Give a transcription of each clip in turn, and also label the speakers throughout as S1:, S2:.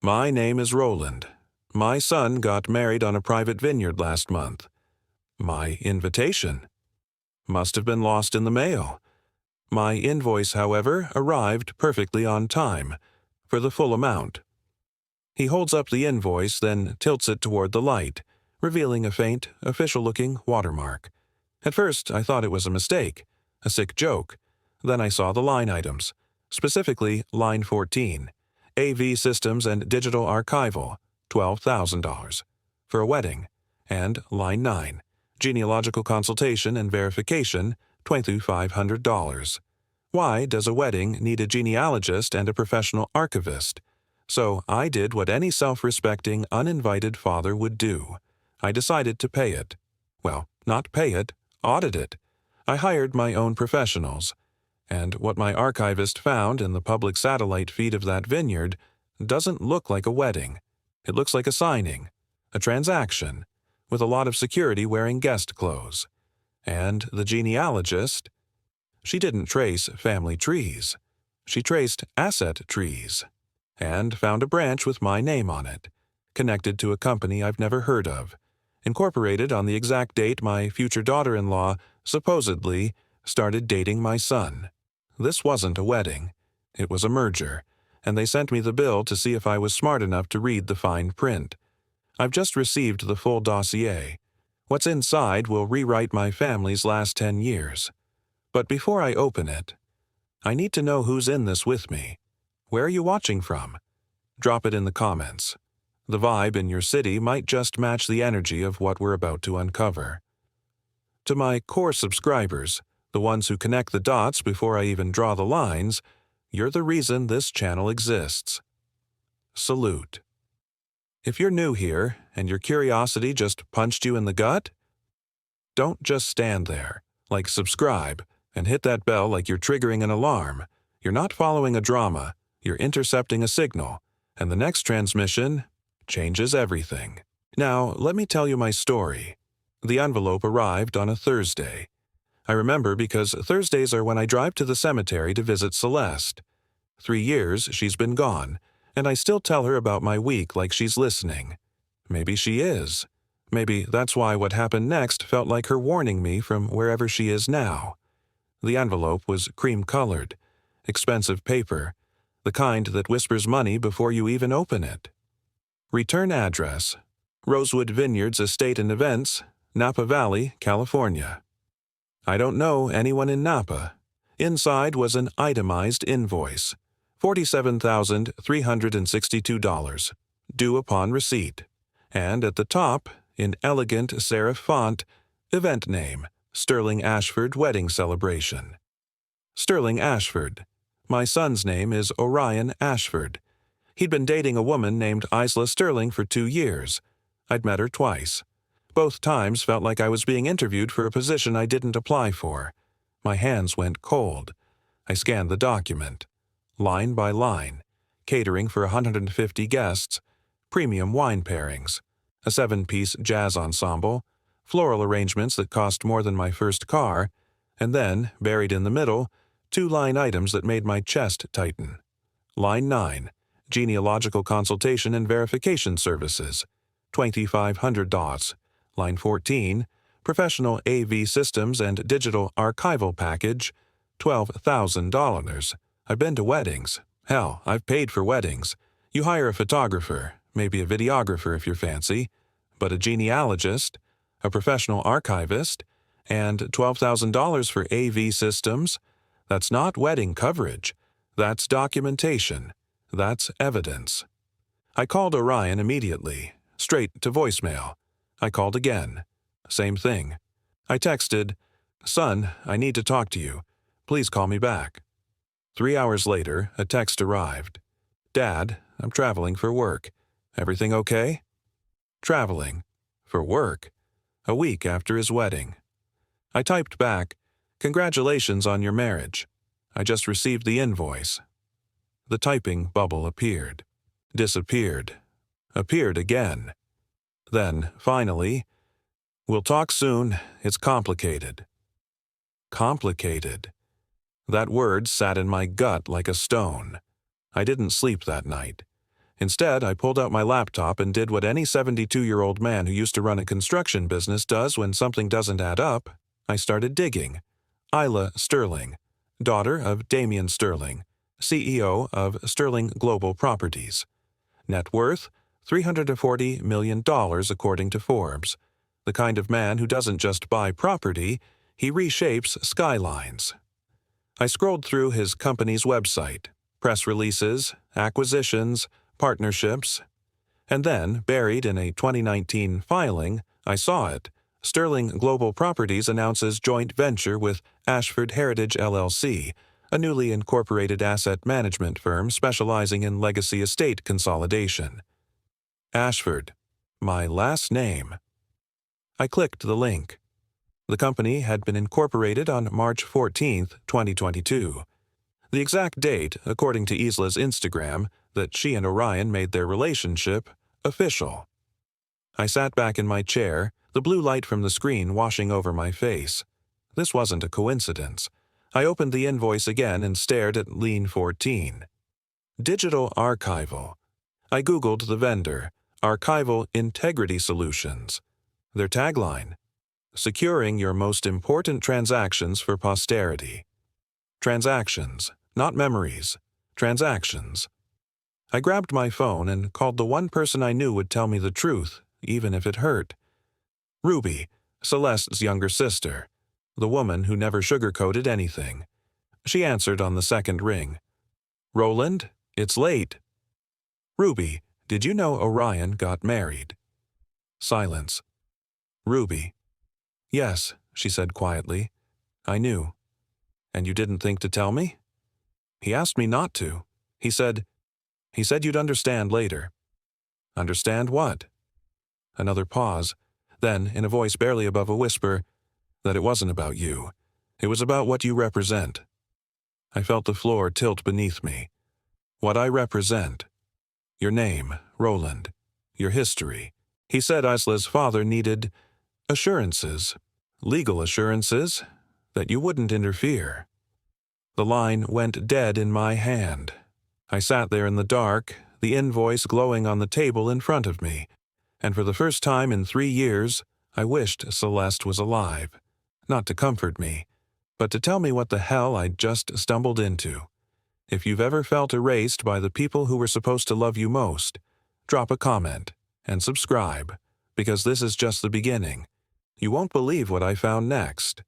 S1: My name is Roland. My son got married on a private vineyard last month. My invitation must have been lost in the mail. My invoice, however, arrived perfectly on time, for the full amount. He holds up the invoice, then tilts it toward the light, revealing a faint, official-looking watermark. At first, I thought it was a mistake, a sick joke. Then I saw the line items, specifically line 14, AV Systems and Digital Archival, $12,000, for a wedding, and line 9, Genealogical Consultation and Verification, $2,500. Why does a wedding need a genealogist and a professional archivist? So I did what any self-respecting, uninvited father would do. I decided to pay it. Well, not pay it, audit it. I hired my own professionals. And what my archivist found in the public satellite feed of that vineyard doesn't look like a wedding. It looks like a signing, a transaction, with a lot of security wearing guest clothes. And the genealogist, she didn't trace family trees. She traced asset trees, and found a branch with my name on it, connected to a company I've never heard of, incorporated on the exact date my future daughter-in-law supposedly started dating my son. This wasn't a wedding. It was a merger, and they sent me the bill to see if I was smart enough to read the fine print. I've just received the full dossier. What's inside will rewrite my family's last 10 years. But before I open it, I need to know who's in this with me. Where are you watching from? Drop it in the comments. The vibe in your city might just match the energy of what we're about to uncover. To my core subscribers, the ones who connect the dots before I even draw the lines, you're the reason this channel exists. Salute. If you're new here and your curiosity just punched you in the gut, don't just stand there. Like subscribe and hit that bell like you're triggering an alarm. You're not following a drama, you're intercepting a signal, and the next transmission changes everything. Now, let me tell you my story. The envelope arrived on a Thursday. I remember because Thursdays are when I drive to the cemetery to visit Celeste. 3 years she's been gone, and I still tell her about my week like she's listening. Maybe she is. Maybe that's why what happened next felt like her warning me from wherever she is now. The envelope was cream-colored, expensive paper, the kind that whispers money before you even open it. Return address: Rosewood Vineyards Estate and Events, Napa Valley, California. I don't know anyone in Napa. Inside was an itemized invoice, $47,362, due upon receipt. And at the top, in elegant serif font, event name, Sterling Ashford Wedding Celebration. Sterling Ashford. My son's name is Orion Ashford. He'd been dating a woman named Isla Sterling for 2 years. I'd met her twice. Both times felt like I was being interviewed for a position I didn't apply for. My hands went cold. I scanned the document. Line by line. Catering for 150 guests. Premium wine pairings. A 7-piece jazz ensemble. Floral arrangements that cost more than my first car. And then, buried in the middle, 2 line items that made my chest tighten. Line 9. Genealogical Consultation and Verification Services. $2,500. Line 14. Professional AV Systems and Digital Archival Package. $12,000. I've been to weddings. Hell, I've paid for weddings. You hire a photographer, maybe a videographer if you're fancy, but a genealogist, a professional archivist, and $12,000 for AV systems? That's not wedding coverage. That's documentation. That's evidence. I called Orion immediately, straight to voicemail. I called again. Same thing. I texted, "Son, I need to talk to you. Please call me back." 3 hours later, a text arrived. "Dad, I'm traveling for work. Everything okay?" Traveling. For work. A week after his wedding. I typed back, "Congratulations on your marriage. I just received the invoice." The typing bubble appeared. Disappeared. Appeared again. Then, finally, "We'll talk soon. It's complicated." Complicated. That word sat in my gut like a stone. I didn't sleep that night. Instead, I pulled out my laptop and did what any 72-year-old man who used to run a construction business does when something doesn't add up. I started digging. Isla Sterling, daughter of Damian Sterling, CEO of Sterling Global Properties. Net worth, $340 million according to Forbes. The kind of man who doesn't just buy property, he reshapes skylines. I scrolled through his company's website, press releases, acquisitions, partnerships, and then, buried in a 2019 filing, I saw it. Sterling Global Properties announces joint venture with Ashford Heritage LLC, a newly incorporated asset management firm specializing in legacy estate consolidation. Ashford, my last name. I clicked the link. The company had been incorporated on March 14, 2022. The exact date, according to Isla's Instagram, that she and Orion made their relationship official. I sat back in my chair, the blue light from the screen washing over my face. This wasn't a coincidence. I opened the invoice again and stared at Lien 14. Digital Archival. I Googled the vendor, Archival Integrity Solutions. Their tagline, securing your most important transactions for posterity. Transactions, not memories. Transactions. I grabbed my phone and called the one person I knew would tell me the truth, even if it hurt. Ruby, Celeste's younger sister, the woman who never sugarcoated anything. She answered on the second ring. Roland, it's late. Ruby, did you know Orion got married? Silence. Ruby. Yes, she said quietly. I knew. And you didn't think to tell me? He asked me not to. He said you'd understand later. Understand what? Another pause. Then, in a voice barely above a whisper, that it wasn't about you. It was about what you represent. I felt the floor tilt beneath me. What I represent. Your name, Roland. Your history. He said Isla's father needed assurances, legal assurances, that you wouldn't interfere. The line went dead in my hand. I sat there in the dark, the invoice glowing on the table in front of me, and for the first time in 3 years, I wished Celeste was alive, not to comfort me, but to tell me what the hell I'd just stumbled into. If you've ever felt erased by the people who were supposed to love you most, drop a comment and subscribe, because this is just the beginning. You won't believe what I found next.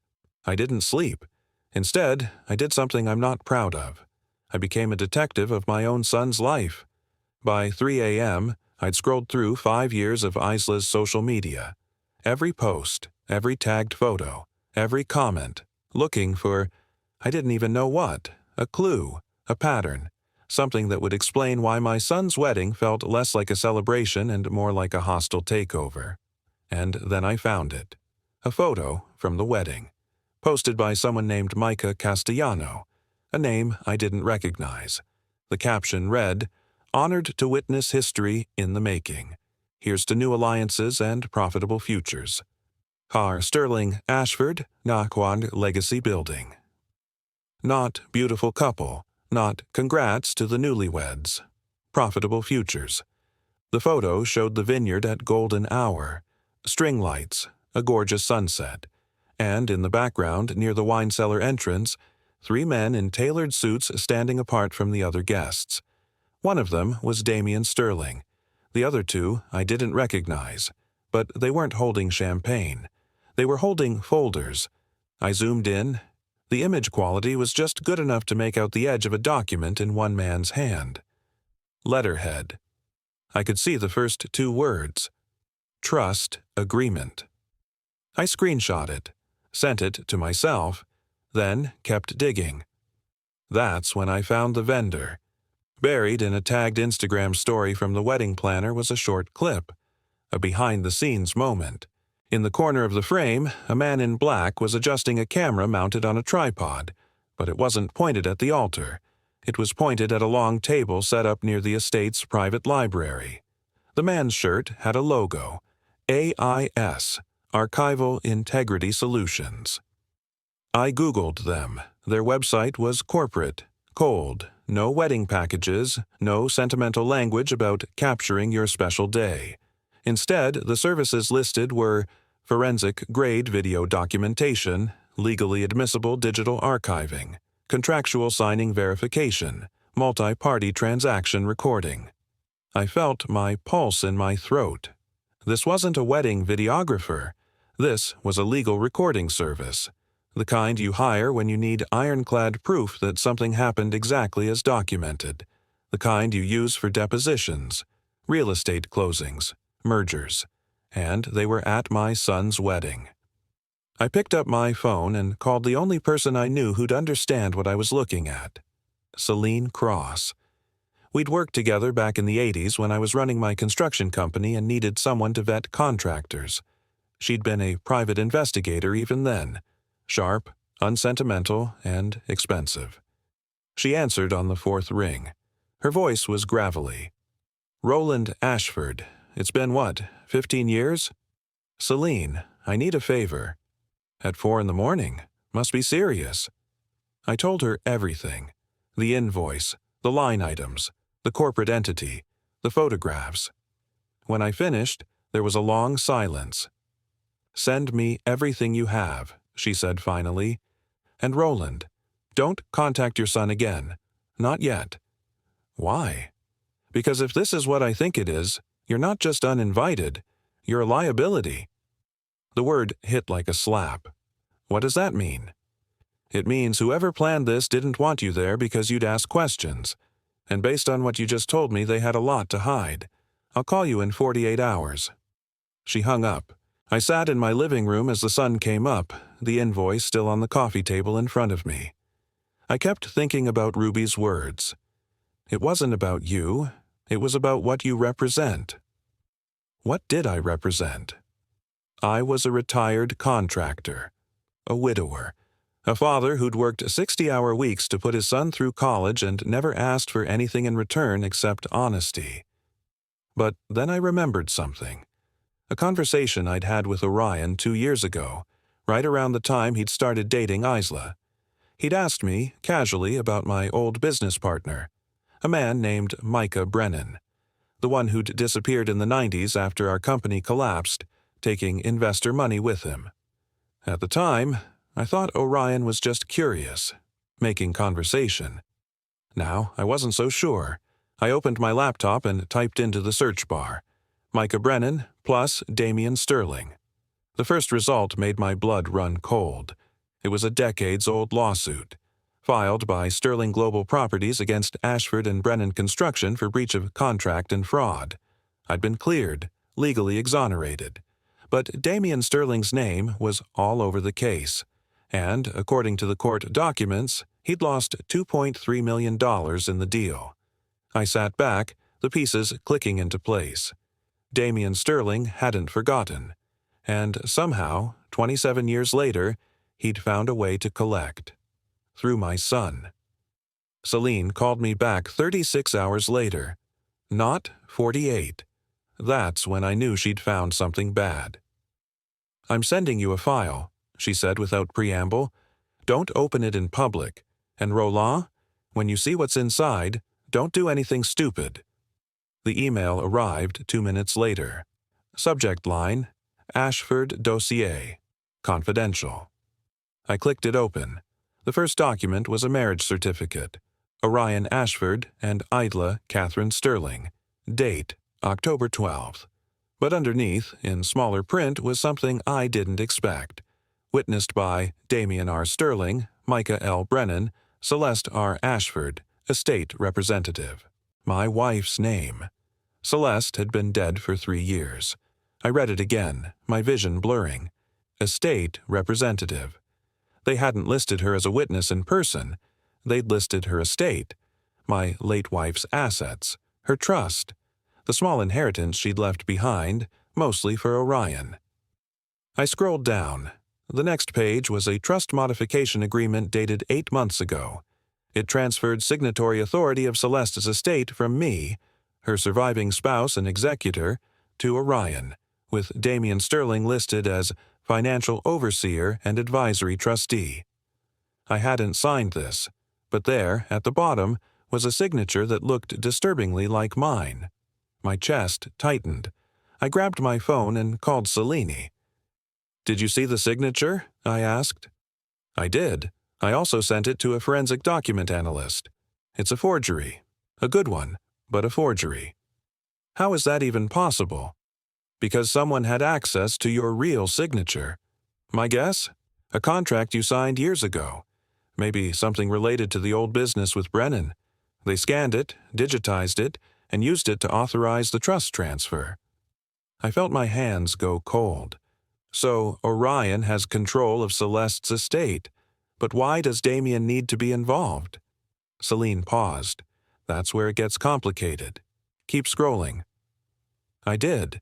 S1: I didn't sleep. Instead, I did something I'm not proud of. I became a detective of my own son's life. By 3 a.m., I'd scrolled through 5 years of Isla's social media. Every post, every tagged photo, every comment, looking for, I didn't even know what, a clue, a pattern, something that would explain why my son's wedding felt less like a celebration and more like a hostile takeover. And then I found it. A photo from the wedding, posted by someone named Micah Castellano, a name I didn't recognize. The caption read, "Honored to witness history in the making. Here's to new alliances and profitable futures. Har Sterling Ashford, Naquan Legacy Building." Not beautiful couple, not congrats to the newlyweds. Profitable futures. The photo showed the vineyard at golden hour, string lights, a gorgeous sunset, and in the background near the wine cellar entrance, 3 men in tailored suits standing apart from the other guests. One of them was Damian Sterling. The other 2 I didn't recognize, but they weren't holding champagne. They were holding folders. I zoomed in. The image quality was just good enough to make out the edge of a document in one man's hand. Letterhead. I could see the first 2 words. Trust Agreement. I screenshot it, sent it to myself, then kept digging. That's when I found the vendor. Buried in a tagged Instagram story from the wedding planner was a short clip, a behind-the-scenes moment. In the corner of the frame, a man in black was adjusting a camera mounted on a tripod, but it wasn't pointed at the altar. It was pointed at a long table set up near the estate's private library. The man's shirt had a logo, AIS, Archival Integrity Solutions. I Googled them. Their website was corporate, cold, no wedding packages, no sentimental language about capturing your special day. Instead, the services listed were forensic-grade video documentation, legally admissible digital archiving, contractual signing verification, multi-party transaction recording. I felt my pulse in my throat. This wasn't a wedding videographer. This was a legal recording service, the kind you hire when you need ironclad proof that something happened exactly as documented, the kind you use for depositions, real estate closings, mergers, and they were at my son's wedding. I picked up my phone and called the only person I knew who'd understand what I was looking at, Celine Cross. We'd worked together back in the 80s when I was running my construction company and needed someone to vet contractors. She'd been a private investigator even then, sharp, unsentimental, and expensive. She answered on the fourth ring. Her voice was gravelly. "Roland Ashford. It's been what, 15 years? Celine, I need a favor." At 4 in the morning? Must be serious. I told her everything. The invoice, the line items, the corporate entity, the photographs. When I finished, there was a long silence. "Send me everything you have," she said finally. "And Roland, don't contact your son again. Not yet." "Why?" "Because if this is what I think it is, you're not just uninvited, you're a liability." The word hit like a slap. What does that mean? It means whoever planned this didn't want you there because you'd ask questions. And based on what you just told me, they had a lot to hide. I'll call you in 48 hours. She hung up. I sat in my living room as the sun came up, the invoice still on the coffee table in front of me. I kept thinking about Ruby's words. It wasn't about you. It was about what you represent. What did I represent? I was a retired contractor, a widower, a father who'd worked 60-hour weeks to put his son through college and never asked for anything in return except honesty. But then I remembered something. A conversation I'd had with Orion 2 years ago, right around the time he'd started dating Isla. He'd asked me, casually, about my old business partner, a man named Micah Brennan, the one who'd disappeared in the 90s after our company collapsed, taking investor money with him. At the time, I thought Orion was just curious, making conversation. Now, I wasn't so sure. I opened my laptop and typed into the search bar, Micah Brennan plus Damian Sterling. The first result made my blood run cold. It was a decades-old lawsuit, filed by Sterling Global Properties against Ashford and Brennan Construction for breach of contract and fraud. I'd been cleared, legally exonerated. But Damian Sterling's name was all over the case, and, according to the court documents, he'd lost $2.3 million in the deal. I sat back, the pieces clicking into place. Damian Sterling hadn't forgotten, and somehow, 27 years later, he'd found a way to collect. Through my son. Celine called me back 36 hours later. Not 48. That's when I knew she'd found something bad. "I'm sending you a file," she said without preamble. "Don't open it in public. And Roland, when you see what's inside, don't do anything stupid." The email arrived 2 minutes later. Subject line, Ashford Dossier. Confidential. I clicked it open. The first document was a marriage certificate. Orion Ashford and Idla Catherine Sterling. Date, October 12th. But underneath, in smaller print, was something I didn't expect. Witnessed by Damian R. Sterling, Micah L. Brennan, Celeste R. Ashford, estate representative. My wife's name. Celeste had been dead for 3 years. I read it again, my vision blurring. Estate representative. They hadn't listed her as a witness in person. They'd listed her estate, my late wife's assets, her trust, the small inheritance she'd left behind, mostly for Orion. I scrolled down. The next page was a trust modification agreement dated 8 months ago. It transferred signatory authority of Celeste's estate from me, her surviving spouse and executor, to Orion, with Damian Sterling listed as financial overseer and advisory trustee. I hadn't signed this, but there, at the bottom, was a signature that looked disturbingly like mine. My chest tightened. I grabbed my phone and called Selene. "Did you see the signature?" I asked. "I did. I also sent it to a forensic document analyst. It's a forgery. A good one, but a forgery." "How is that even possible?" "Because someone had access to your real signature. My guess? A contract you signed years ago. Maybe something related to the old business with Brennan. They scanned it, digitized it, and used it to authorize the trust transfer." I felt my hands go cold. So Orion has control of Celeste's estate. But why does Damien need to be involved? Selene paused. "That's where it gets complicated. Keep scrolling." I did.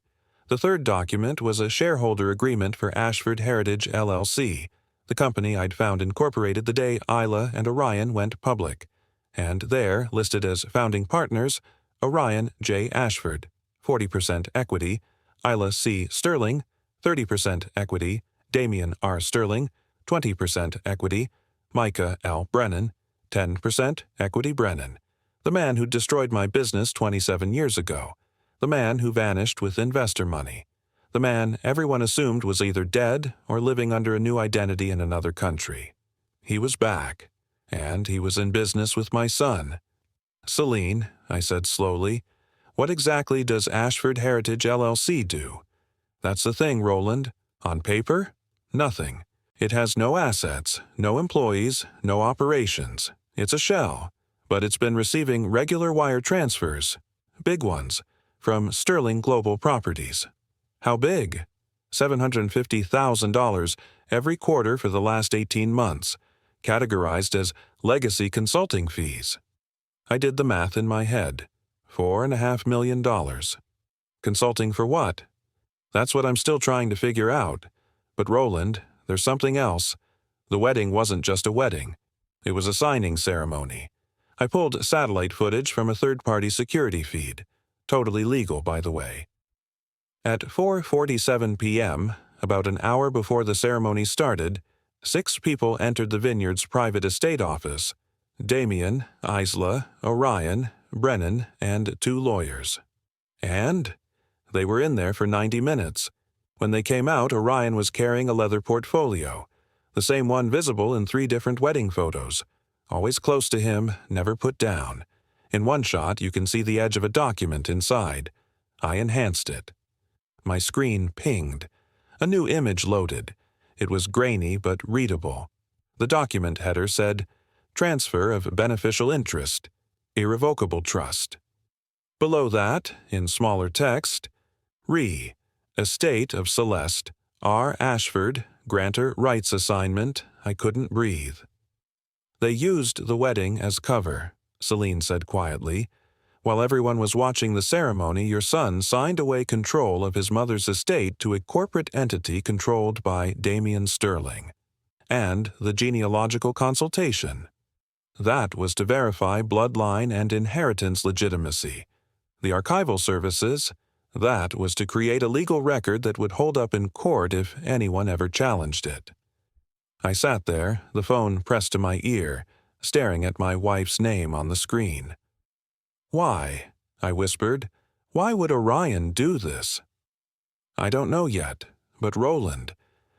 S1: The third document was a shareholder agreement for Ashford Heritage LLC, the company I'd found incorporated the day Isla and Orion went public, and there, listed as founding partners, Orion J. Ashford, 40% equity, Isla C. Sterling, 30% equity, Damien R. Sterling, 20% equity, Micah L. Brennan, 10% equity Brennan, the man who destroyed my business 27 years ago, the man who vanished with investor money, the man everyone assumed was either dead or living under a new identity in another country. He was back, and he was in business with my son. "Selene," I said slowly, "what exactly does Ashford Heritage LLC do?" "That's the thing, Roland. On paper, nothing. It has no assets, no employees, no operations. It's a shell, but it's been receiving regular wire transfers, big ones, from Sterling Global Properties." "How big?" $750,000 every quarter for the last 18 months, categorized as legacy consulting fees. I did the math in my head. $4.5 million. Consulting for what? That's what I'm still trying to figure out. But Roland, there's something else. The wedding wasn't just a wedding. It was a signing ceremony. I pulled satellite footage from a third-party security feed. Totally legal, by the way. At 4:47 p.m., about an hour before the ceremony started, 6 people entered the vineyard's private estate office: Damien, Isla, Orion, Brennan, and 2 lawyers. And they were in there for 90 minutes. When they came out, Orion was carrying a leather portfolio, the same one visible in 3 different wedding photos, always close to him, never put down. In one shot, you can see the edge of a document inside. I enhanced it. My screen pinged. A new image loaded. It was grainy but readable. The document header said, "Transfer of beneficial interest, irrevocable trust." Below that, in smaller text, "Re. Estate of Celeste, R. Ashford, grantor rights assignment, I couldn't breathe." "They used the wedding as cover," Selene said quietly. "While everyone was watching the ceremony, your son signed away control of his mother's estate to a corporate entity controlled by Damien Sterling. And the genealogical consultation. That was to verify bloodline and inheritance legitimacy. The archival services, that was to create a legal record that would hold up in court if anyone ever challenged it." I sat there, the phone pressed to my ear, staring at my wife's name on the screen. "Why?" I whispered. "Why would Orion do this?" "I don't know yet, but Roland,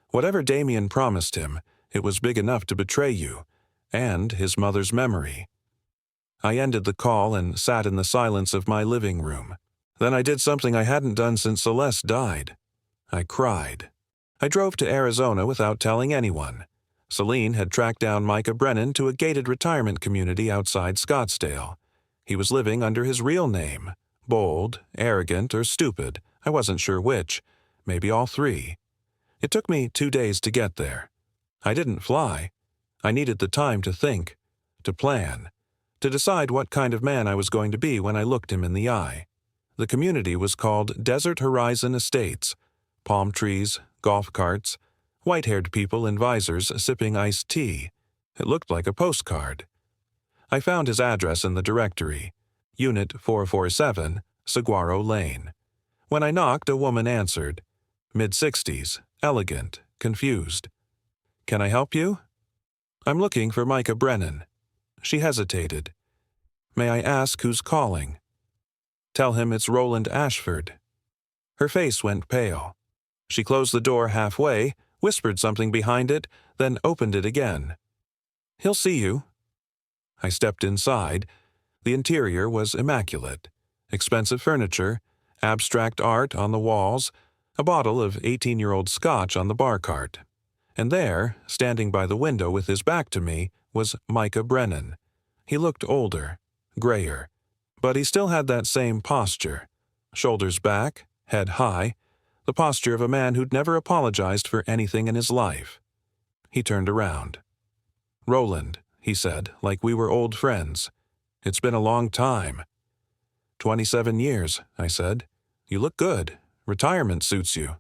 S1: whatever Damien promised him, it was big enough to betray you, and his mother's memory." I ended the call and sat in the silence of my living room. Then I did something I hadn't done since Celeste died. I cried. I drove to Arizona without telling anyone. Selene had tracked down Micah Brennan to a gated retirement community outside Scottsdale. He was living under his real name. Bold, arrogant, or stupid, I wasn't sure which. Maybe all 3. It took me 2 days to get there. I didn't fly. I needed the time to think, to plan, to decide what kind of man I was going to be when I looked him in the eye. The community was called Desert Horizon Estates. Palm trees, golf carts, white-haired people in visors sipping iced tea. It looked like a postcard. I found his address in the directory. Unit 447, Saguaro Lane. When I knocked, a woman answered. Mid-60s, elegant, confused. "Can I help you?" "I'm looking for Micah Brennan." She hesitated. May I ask who's calling?" "Tell him it's Roland Ashford." Her face went pale. She closed the door halfway, whispered something behind it, then opened it again. "He'll see you." I stepped inside. The interior was immaculate. Expensive furniture, abstract art on the walls, a bottle of 18-year-old scotch on the bar cart. And there, standing by the window with his back to me, was Micah Brennan. He looked older, grayer, but he still had that same posture. Shoulders back, head high, the posture of a man who'd never apologized for anything in his life. He turned around. "Roland," he said, like we were old friends. "It's been a long time." 27 years, I said. "You look good. Retirement suits you."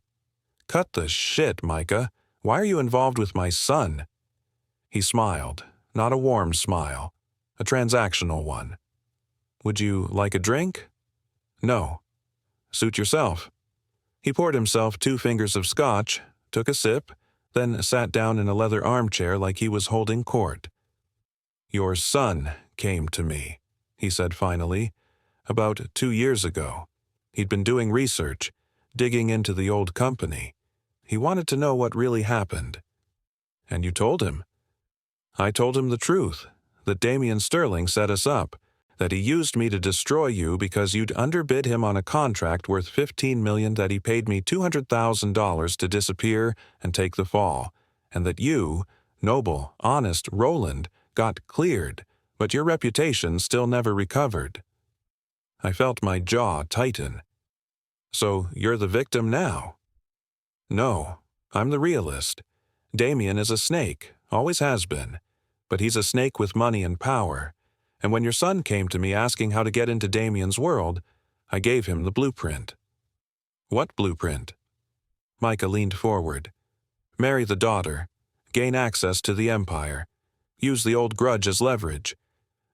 S1: "Cut the shit, Micah. Why are you involved with my son?" He smiled, not a warm smile, a transactional one. "Would you like a drink?" "No." "Suit yourself." He poured himself 2 fingers of scotch, took a sip, then sat down in a leather armchair like he was holding court. "Your son came to me," he said finally, "about 2 years ago. He'd been doing research, digging into the old company. He wanted to know what really happened." "And you told him?" "I told him the truth, that Damian Sterling set us up, that he used me to destroy you because you'd underbid him on a contract worth $15 million that he paid me $200,000 to disappear and take the fall, and that you, noble, honest Roland, got cleared, but your reputation still never recovered." I felt my jaw tighten. "So you're the victim now?" "No, I'm the realist. Damian is a snake, always has been, but he's a snake with money and power. And when your son came to me asking how to get into Damian's world, I gave him the blueprint." "What blueprint?" Micah leaned forward. "Marry the daughter. Gain access to the empire. Use the old grudge as leverage.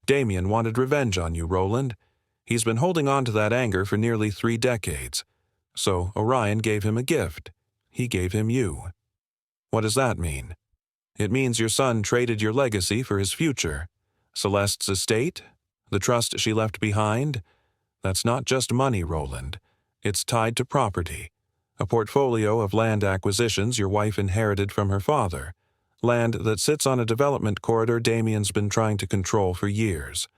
S1: Damian wanted revenge on you, Roland. He's been holding on to that anger for nearly 3 decades. So Orion gave him a gift. He gave him you." "What does that mean?" "It means your son traded your legacy for his future. Celeste's estate, the trust she left behind, that's not just money, Roland. It's tied to property. A portfolio of land acquisitions your wife inherited from her father. Land that sits on a development corridor Damian's been trying to control for years.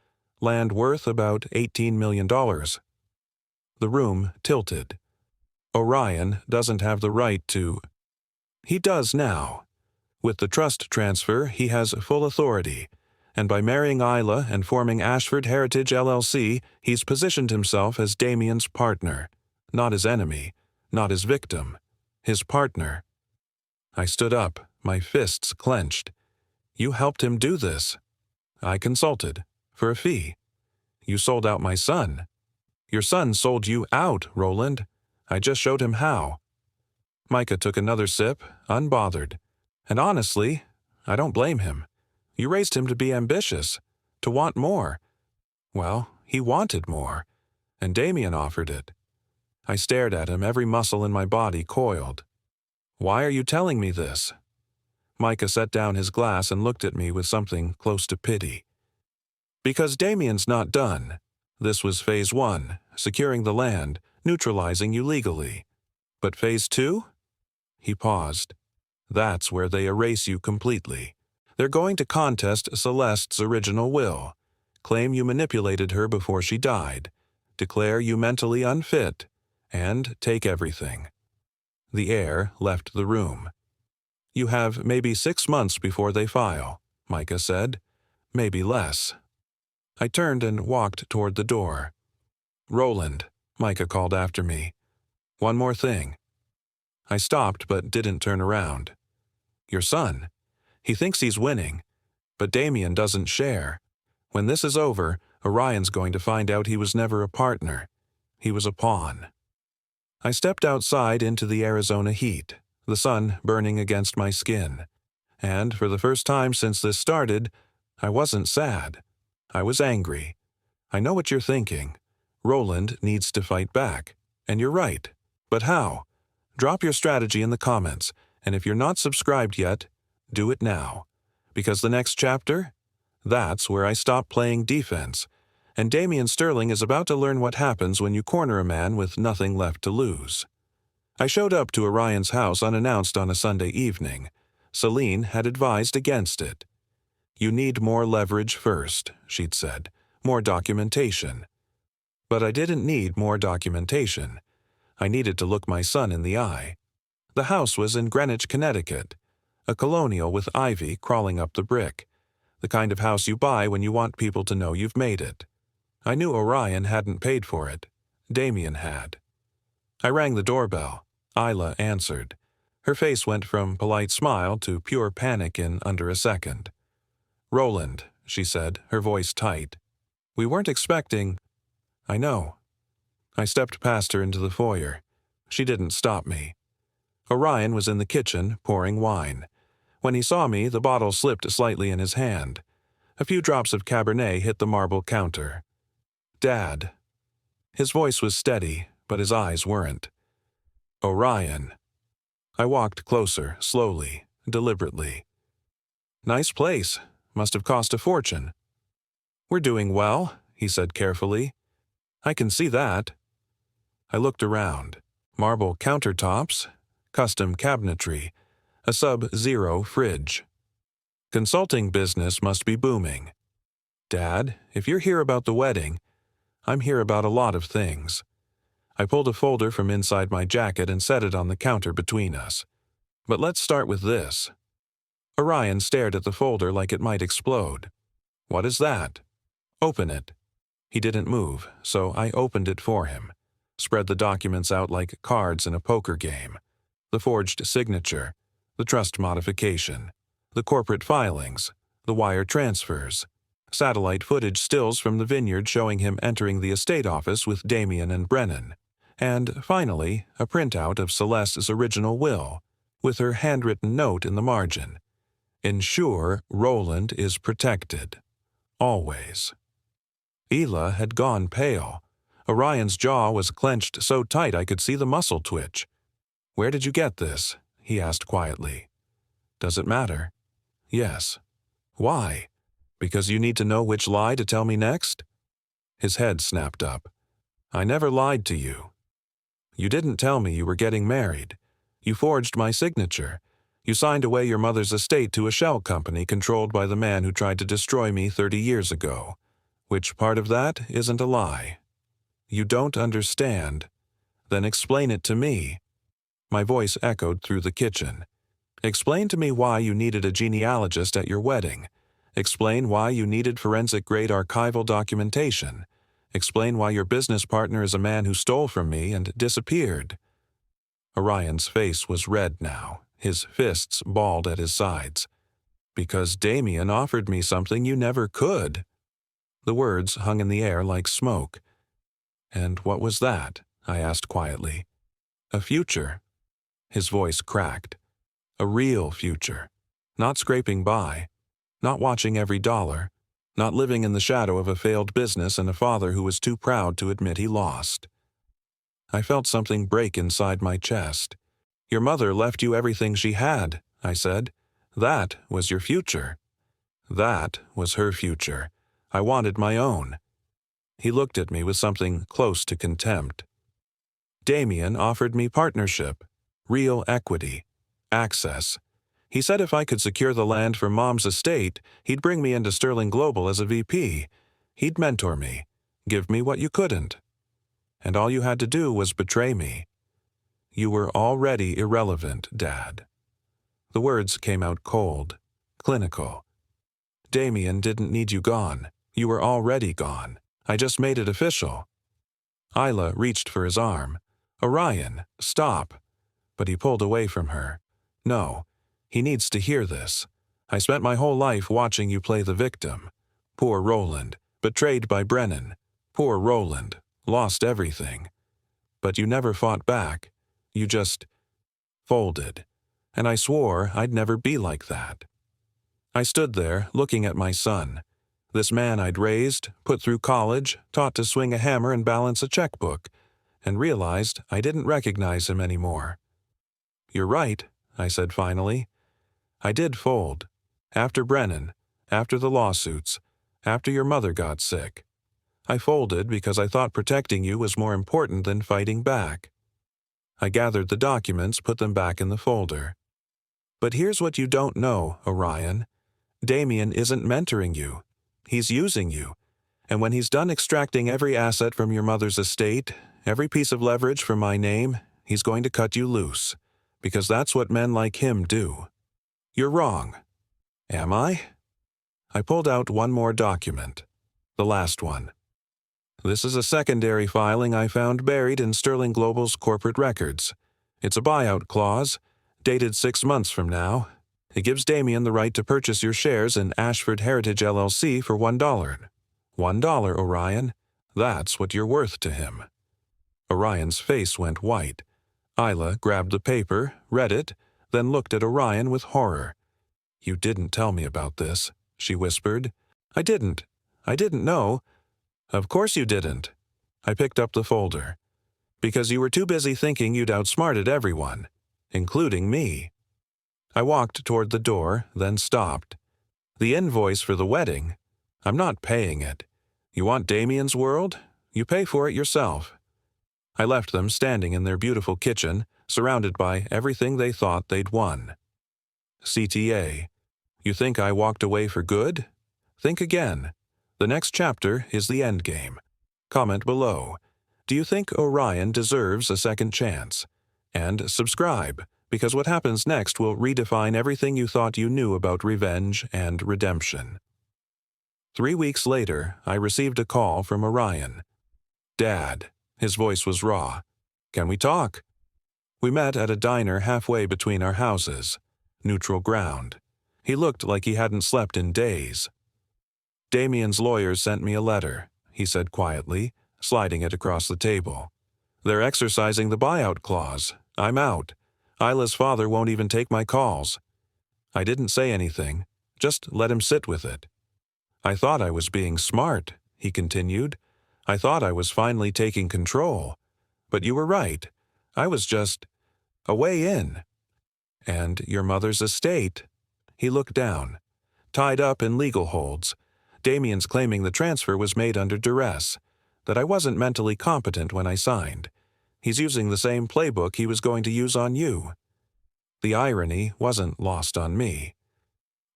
S1: Land worth about $18 million. The room tilted. "Orion doesn't have the right to—" "He does now. With the trust transfer, he has full authority. And by marrying Isla and forming Ashford Heritage LLC, he's positioned himself as Damian's partner. Not his enemy, not his victim. His partner." I stood up, my fists clenched. "You helped him do this." "I consulted. For a fee." "You sold out my son." "Your son sold you out, Roland. I just showed him how." Micah took another sip, unbothered. "And honestly, I don't blame him. You raised him to be ambitious, to want more. Well, he wanted more, and Damian offered it." I stared at him, every muscle in my body coiled. "Why are you telling me this?" Micah set down his glass and looked at me with something close to pity. "Because Damian's not done. This was phase 1, securing the land, neutralizing you legally. But phase 2? He paused. "That's where they erase you completely. They're going to contest Celeste's original will, claim you manipulated her before she died, declare you mentally unfit, and take everything." The air left the room. "You have maybe 6 months before they file," Micah said. "Maybe less." I turned and walked toward the door. "Roland," Micah called after me. "One more thing." I stopped but didn't turn around. "Your son. He thinks he's winning, but Damian doesn't share. When this is over, Orion's going to find out he was never a partner. He was a pawn." I stepped outside into the Arizona heat, the sun burning against my skin. And for the first time since this started, I wasn't sad. I was angry. I know what you're thinking. Roland needs to fight back. And you're right. But how? Drop your strategy in the comments, and if you're not subscribed yet, do it now. Because the next chapter? That's where I stop playing defense, and Damian Sterling is about to learn what happens when you corner a man with nothing left to lose. I showed up to Orion's house unannounced on a Sunday evening. Celine had advised against it. "You need more leverage first," she'd said, "more documentation." But I didn't need more documentation. I needed to look my son in the eye. The house was in Greenwich, Connecticut, a colonial with ivy crawling up the brick, the kind of house you buy when you want people to know you've made it. I knew Orion hadn't paid for it. Damian had. I rang the doorbell. Isla answered. Her face went from polite smile to pure panic in under a second. "Roland," she said, her voice tight. "We weren't expecting—" "I know." I stepped past her into the foyer. She didn't stop me. Orion was in the kitchen, pouring wine. When he saw me, the bottle slipped slightly in his hand. A few drops of Cabernet hit the marble counter. "Dad." His voice was steady, but his eyes weren't. "Orion." I walked closer, slowly, deliberately. "Nice place. Must have cost a fortune." "We're doing well," he said carefully. "I can see that." I looked around. Marble countertops, custom cabinetry, a sub-zero fridge. Consulting business must be booming. "Dad, if you're here about the wedding, I'm here about a lot of things." I pulled a folder from inside my jacket and set it on the counter between us. "But let's start with this." Orion stared at the folder like it might explode. "What is that?" "Open it." He didn't move, so I opened it for him. Spread the documents out like cards in a poker game. The forged signature, the trust modification, the corporate filings, the wire transfers, satellite footage stills from the vineyard showing him entering the estate office with Damian and Brennan, and, finally, a printout of Celeste's original will, with her handwritten note in the margin. "Ensure Roland is protected. Always." Ela had gone pale. Orion's jaw was clenched so tight I could see the muscle twitch. "Where did you get this?" he asked quietly. "Does it matter?" "Yes." "Why? Because you need to know which lie to tell me next?" His head snapped up. "I never lied to you. You didn't tell me you were getting married. You forged my signature. You signed away your mother's estate to a shell company controlled by the man who tried to destroy me 30 years ago. Which part of that isn't a lie?" "You don't understand. Then explain it to me." My voice echoed through the kitchen. "Explain to me why you needed a genealogist at your wedding. Explain why you needed forensic-grade archival documentation. Explain why your business partner is a man who stole from me and disappeared." Orion's face was red now, his fists balled at his sides. "Because Damian offered me something you never could." The words hung in the air like smoke. "And what was that?" I asked quietly. "A future." His voice cracked. "A real future. Not scraping by. Not watching every dollar. Not living in the shadow of a failed business and a father who was too proud to admit he lost." I felt something break inside my chest. "Your mother left you everything she had," I said. "That was your future." "That was her future. I wanted my own." He looked at me with something close to contempt. "Damian offered me partnership, real equity, access. He said if I could secure the land for Mom's estate, he'd bring me into Sterling Global as a VP. He'd mentor me, give me what you couldn't. And all you had to do was betray me. You were already irrelevant, Dad." The words came out cold, clinical. "Damian didn't need you gone. You were already gone. I just made it official." Isla reached for his arm. "Orion, stop." But he pulled away from her. "No. He needs to hear this. I spent my whole life watching you play the victim. Poor Roland, betrayed by Brennan. Poor Roland, lost everything. But you never fought back. You just folded. And I swore I'd never be like that." I stood there, looking at my son. This man I'd raised, put through college, taught to swing a hammer and balance a checkbook, and realized I didn't recognize him anymore. "You're right," I said finally. "I did fold. After Brennan, after the lawsuits, after your mother got sick. I folded because I thought protecting you was more important than fighting back. I gathered the documents, put them back in the folder. But here's what you don't know, Orion. Damien isn't mentoring you. He's using you. And when he's done extracting every asset from your mother's estate, every piece of leverage from my name, he's going to cut you loose. Because that's what men like him do. You're wrong. Am I? I pulled out one more document. The last one. This is a secondary filing I found buried in Sterling Global's corporate records. It's a buyout clause, dated 6 months from now. It gives Damien the right to purchase your shares in Ashford Heritage LLC for $1. $1, Orion. That's what you're worth to him. Orion's face went white. Isla grabbed the paper, read it, then looked at Orion with horror. You didn't tell me about this, she whispered. I didn't know. Of course you didn't. I picked up the folder. Because you were too busy thinking you'd outsmarted everyone, including me. I walked toward the door, then stopped. The invoice for the wedding? I'm not paying it. You want Damien's world? You pay for it yourself. I left them standing in their beautiful kitchen, surrounded by everything they thought they'd won. CTA. You think I walked away for good? Think again. The next chapter is the endgame. Comment below. Do you think Orion deserves a second chance? And subscribe, because what happens next will redefine everything you thought you knew about revenge and redemption. 3 weeks later, I received a call from Orion. Dad. His voice was raw. Can we talk? We met at a diner halfway between our houses. Neutral ground. He looked like he hadn't slept in days. Damien's lawyers sent me a letter, he said quietly, sliding it across the table. They're exercising the buyout clause. I'm out. Isla's father won't even take my calls. I didn't say anything, just let him sit with it. I thought I was being smart, he continued. I thought I was finally taking control. But you were right. I was just a way in. And your mother's estate. He looked down. Tied up in legal holds. Damien's claiming the transfer was made under duress, that I wasn't mentally competent when I signed. He's using the same playbook he was going to use on you. The irony wasn't lost on me.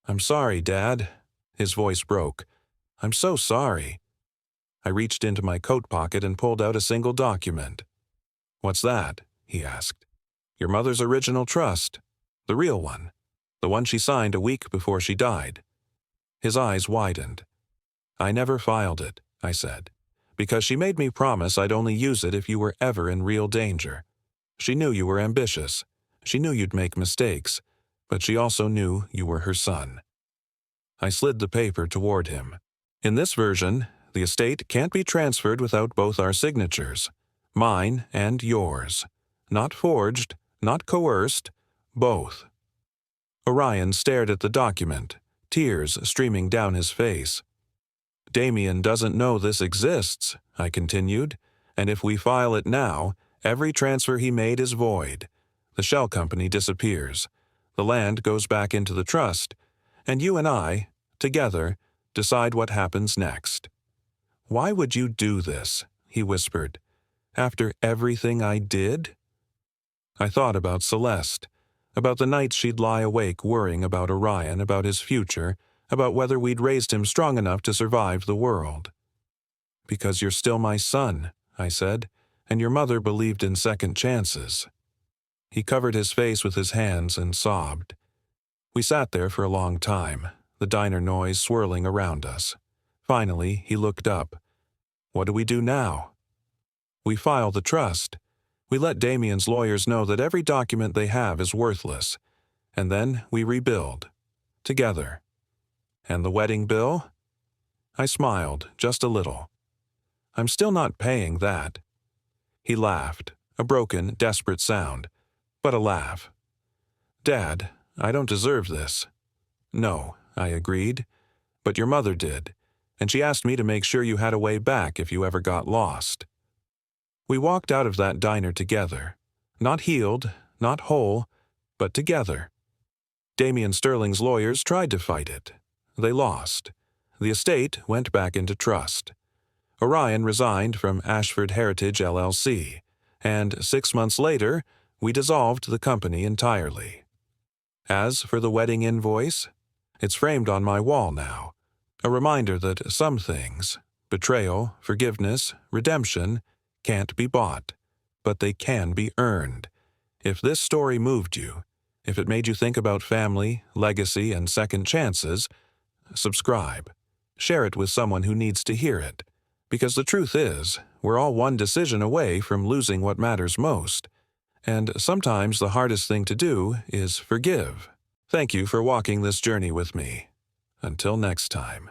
S1: I'm sorry, Dad. His voice broke. I'm so sorry. I reached into my coat pocket and pulled out a single document. What's that? He asked. Your mother's original trust. The real one. The one she signed a week before she died. His eyes widened. I never filed it, I said, because she made me promise I'd only use it if you were ever in real danger. She knew you were ambitious. She knew you'd make mistakes, but she also knew you were her son. I slid the paper toward him. In this version, the estate can't be transferred without both our signatures, mine and yours. Not forged, not coerced, both. Orion stared at the document, tears streaming down his face. Damien doesn't know this exists, I continued, and if we file it now, every transfer he made is void. The shell company disappears. The land goes back into the trust, and you and I, together, decide what happens next. Why would you do this? He whispered. After everything I did? I thought about Celeste, about the nights she'd lie awake worrying about Orion, about his future, about whether we'd raised him strong enough to survive the world. Because you're still my son, I said, and your mother believed in second chances. He covered his face with his hands and sobbed. We sat there for a long time, the diner noise swirling around us. Finally, he looked up. What do we do now? We file the trust. We let Damien's lawyers know that every document they have is worthless. And then we rebuild. Together. And the wedding bill? I smiled, just a little. I'm still not paying that. He laughed, a broken, desperate sound, but a laugh. Dad, I don't deserve this. No, I agreed, but your mother did, and she asked me to make sure you had a way back if you ever got lost. We walked out of that diner together, not healed, not whole, but together. Damien Sterling's lawyers tried to fight it. They lost. The estate went back into trust. Orion resigned from Ashford Heritage LLC, and 6 months later, we dissolved the company entirely. As for the wedding invoice, it's framed on my wall now, a reminder that some things, betrayal, forgiveness, redemption, can't be bought, but they can be earned. If this story moved you, if it made you think about family, legacy, and second chances, subscribe. Share it with someone who needs to hear it. Because the truth is, we're all one decision away from losing what matters most. And sometimes the hardest thing to do is forgive. Thank you for walking this journey with me. Until next time.